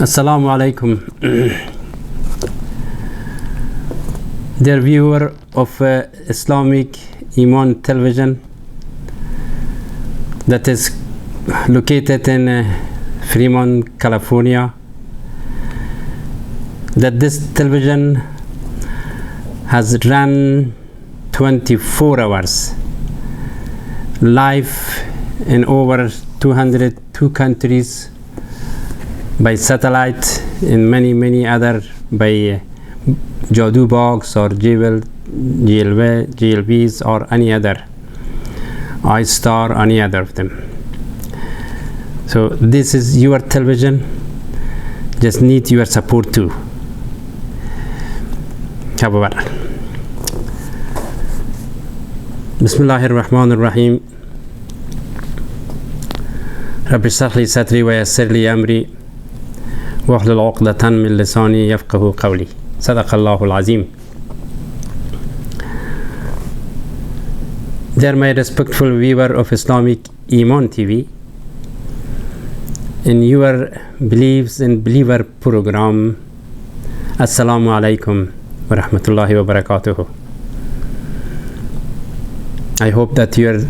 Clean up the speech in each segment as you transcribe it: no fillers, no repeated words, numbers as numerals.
Assalamu alaikum. Dear viewer of Islamic Iman television that is located in Fremont, California, that this television has run 24 hours live in over 202 countries by satellite, in many other by Jadu box or GLVs or any other iStar, any other of them. So this is your television, just need your support too. Bismillahirrahmanirrahim. Rabbi shrah li sadri wa yassir li amri wahlul 'uqdatan min lisani yafqahu qawli. Sadaqallahul azim. Dear my respectful viewer of Islamic Iman TV, in your Beliefs and Believer program, Assalamu alaikum wa rahmatullahi wa barakatuhu. I hope that you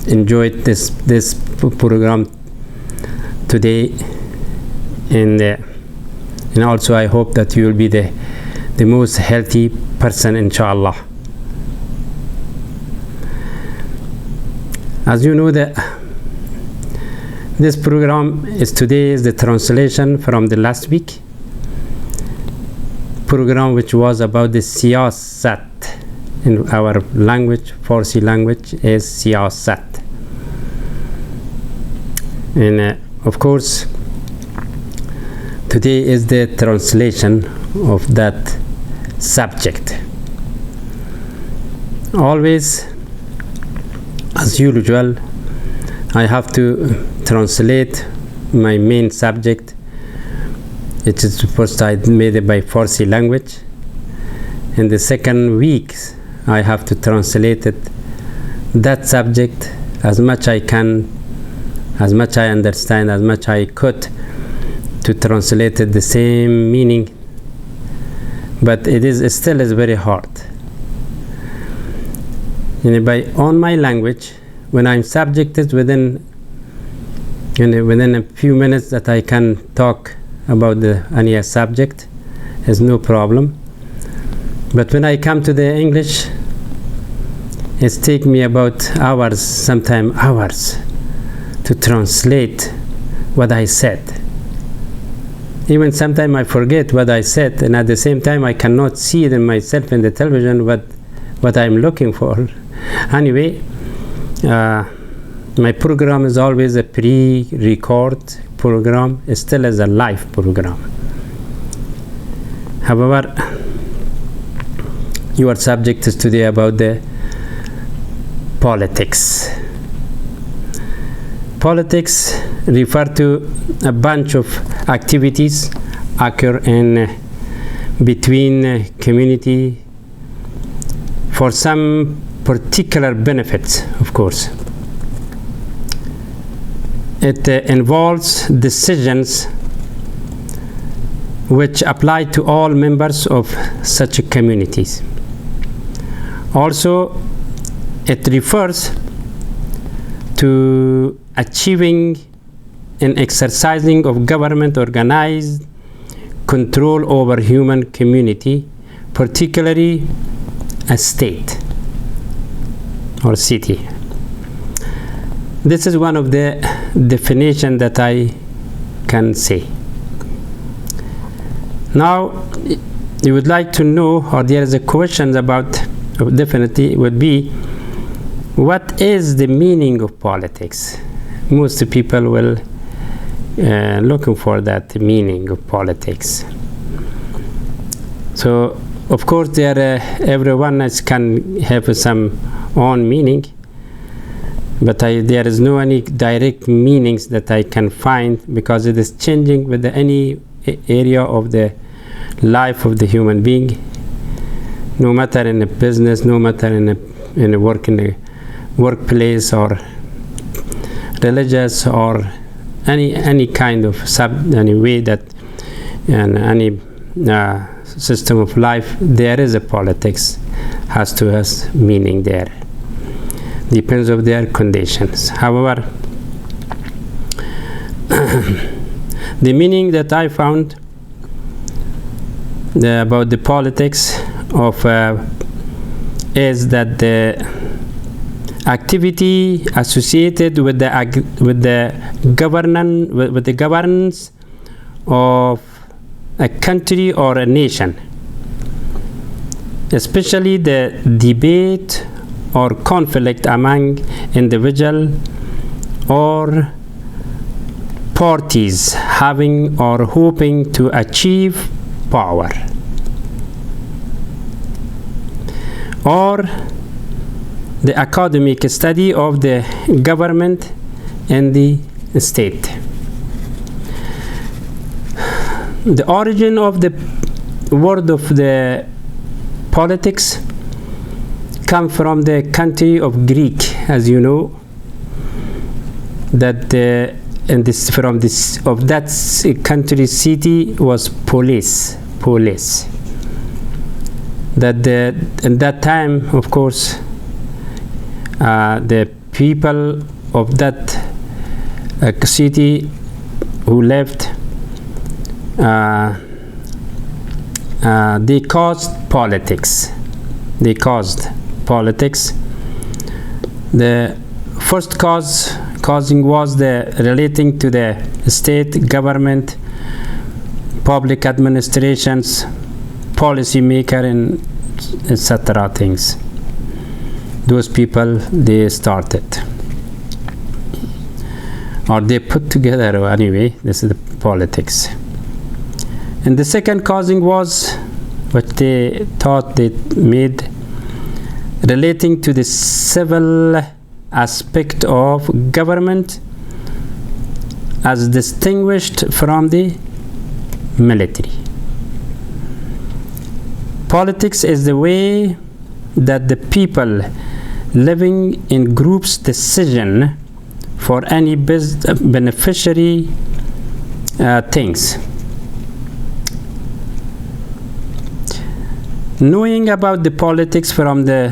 enjoyed this program today, and also I hope that you will be the most healthy person, inshallah. As you know, that this program today is the translation from the last week program, which was about the siyasat. In our language, Farsi language, is siyasat. And of course, today is the translation of that subject. Always, as usual, I have to translate my main subject. It is first I made it by Farsi language. In the second week, I have to translate it, that subject, as much I can, as much I understand, as much I could, to translate it the same meaning. But it still is very hard. On my language, when I'm subjected within a few minutes that I can talk about any subject, is no problem. But when I come to the English, it takes me about hours, sometimes hours, to translate what I said. Even sometimes I forget what I said, and at the same time I cannot see it in myself in the television what I'm looking for. Anyway, my program is always a pre-record program. It still is a live program. However, your subject is today about the politics. Politics refer to a bunch of activities occur in between community for some particular benefits, of course. It involves decisions which apply to all members of such communities. Also, it refers to achieving and exercising of government organized control over human community, particularly a state or city. This is one of the definitions that I can say. Now, you would like to know, or there is a question about, definitely would be, what is the meaning of politics? Most people will looking for that meaning of politics. So, of course, everyone can have some own meaning, but there is no any direct meanings that I can find, because it is changing with any area of the life of the human being, no matter in a business, no matter in a workplace, or religious, or any kind of any way that in any system of life, there is a politics, has to have meaning there. Depends of their conditions. However, the meaning that I found about the politics of is that the activity associated with the governance of a country or a nation, especially the debate or conflict among individual or parties having or hoping to achieve power, or the academic study of the government and the state. The origin of the word of the politics come from the country of Greek, as you know, that and this from this of that country city was polis. That in that time, of course, the people of that city who lived, they caused politics. The first causing was the relating to the state government, public administrations, policy maker, and etc. things. Those people, they started, or they put together, anyway, this is the politics. And the second causing was what they thought they made relating to the civil aspect of government as distinguished from the military. Politics is the way that the people living in groups decision for any beneficiary things. Knowing about the politics from the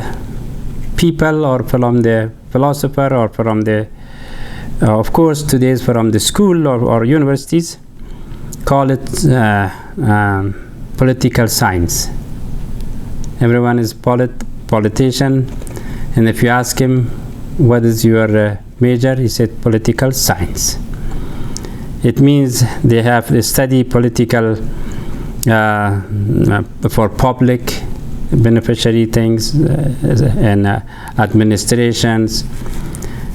people or from the philosopher or from the of course today is from the school or universities, call it political science. Everyone is politician, and if you ask him what is your major, he said political science. It means they have to study political for public beneficiary things and administrations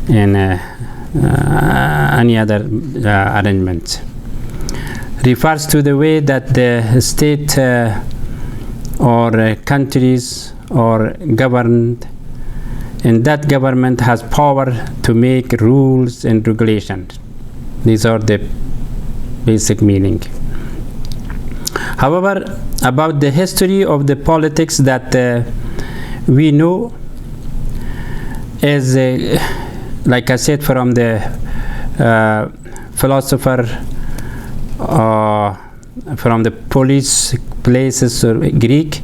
and any other arrangements. Refers to the way that the state or countries or governed, and that government has power to make rules and regulations. These are the basic meaning. However, about the history of the politics that we know is, like I said, from the philosopher, from the places Greek,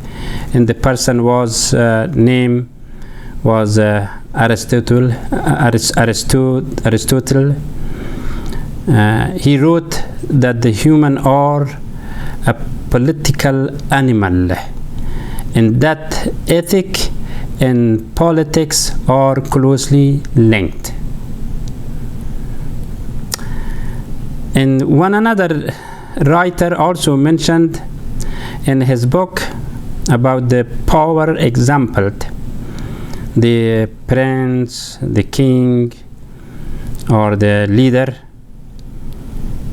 and the person was name was Aristotle. He wrote that the human are a political animal, and that ethic and politics are closely linked. And one another writer also mentioned in his book about the power exampled, the prince, the king, or the leader,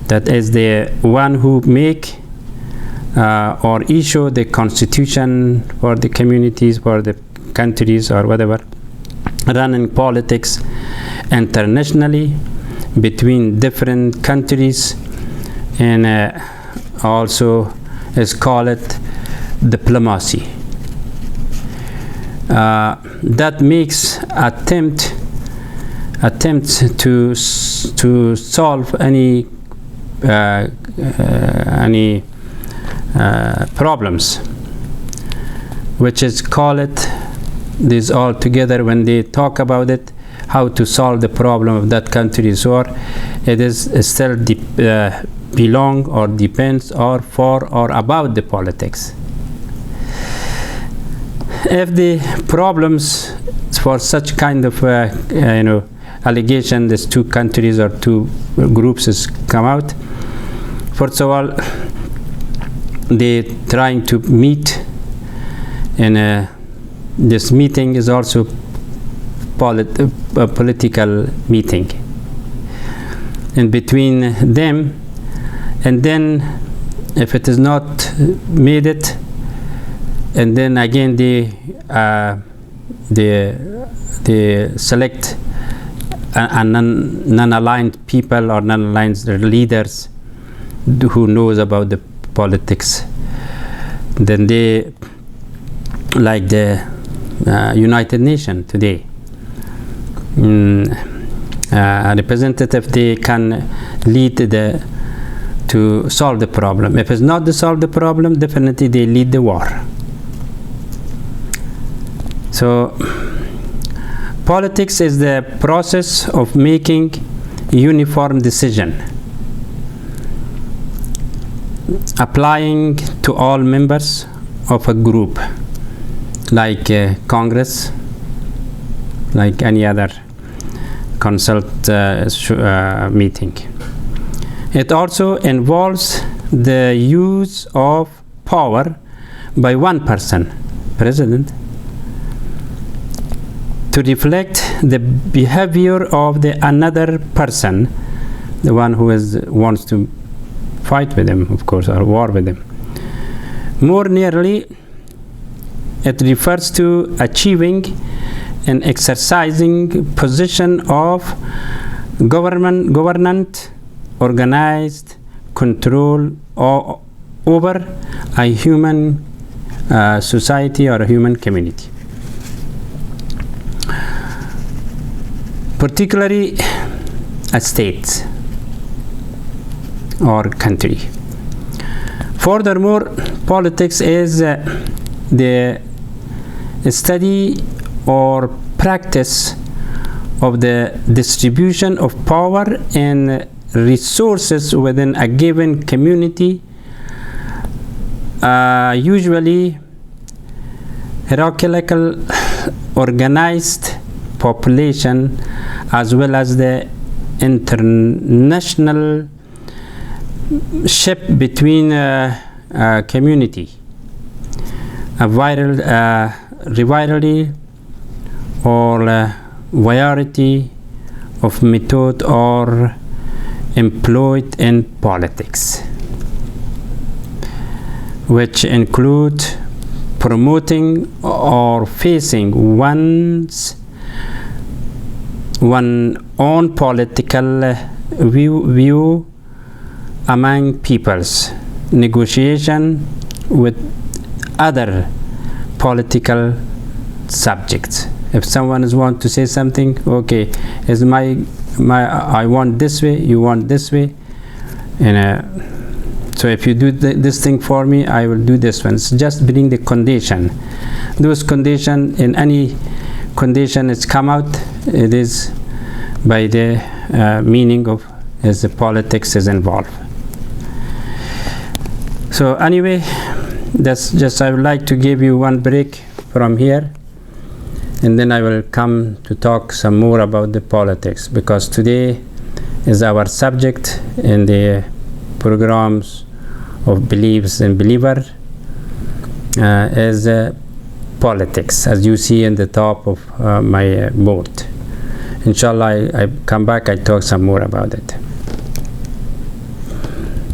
that is the one who make or issue the constitution for the communities, for the countries or whatever, running politics internationally between different countries, and also is called diplomacy. That makes attempts to solve any problems, which is call it this all together when they talk about it, how to solve the problem of that country's war. It is still belong or depends or for or about the politics. If the problems for such kind of allegation, these two countries or two groups has come out, first of all, they trying to meet, and this meeting is also a political meeting in between them, and then if it is not made it, and then again they select a non-aligned people or non-aligned leaders who knows about the politics. Then they, like the United Nations today, representative, they can lead to solve the problem. If it's not to solve the problem, definitely they lead the war. So politics is the process of making uniform decision, applying to all members of a group, like Congress, like any other meeting. It also involves the use of power by one person, president, to reflect the behavior of the another person, the one who wants to fight with him, of course, or war with him. More nearly, it refers to achieving and exercising position of government, organized control over a human society or a human community. Particularly a state or country. Furthermore, politics is the study or practice of the distribution of power and resources within a given community, usually hierarchical, organized population, as well as the international ship between community, a rivalry or variety of method or employed in politics, which include promoting or facing one's own political view among peoples, negotiation with other political subjects. If someone wants to say something, okay, is I want this way, you want this way, and so if you do this thing for me, I will do this one. It's just bring the condition. Those condition, in any condition it's come out, it is by the meaning of as the politics is involved. So anyway, that's just, I would like to give you one break from here, and then I will come to talk some more about the politics, because today is our subject in the programs of beliefs and believer is politics, as you see in the top of my board. Inshallah, I come back, I talk some more about it.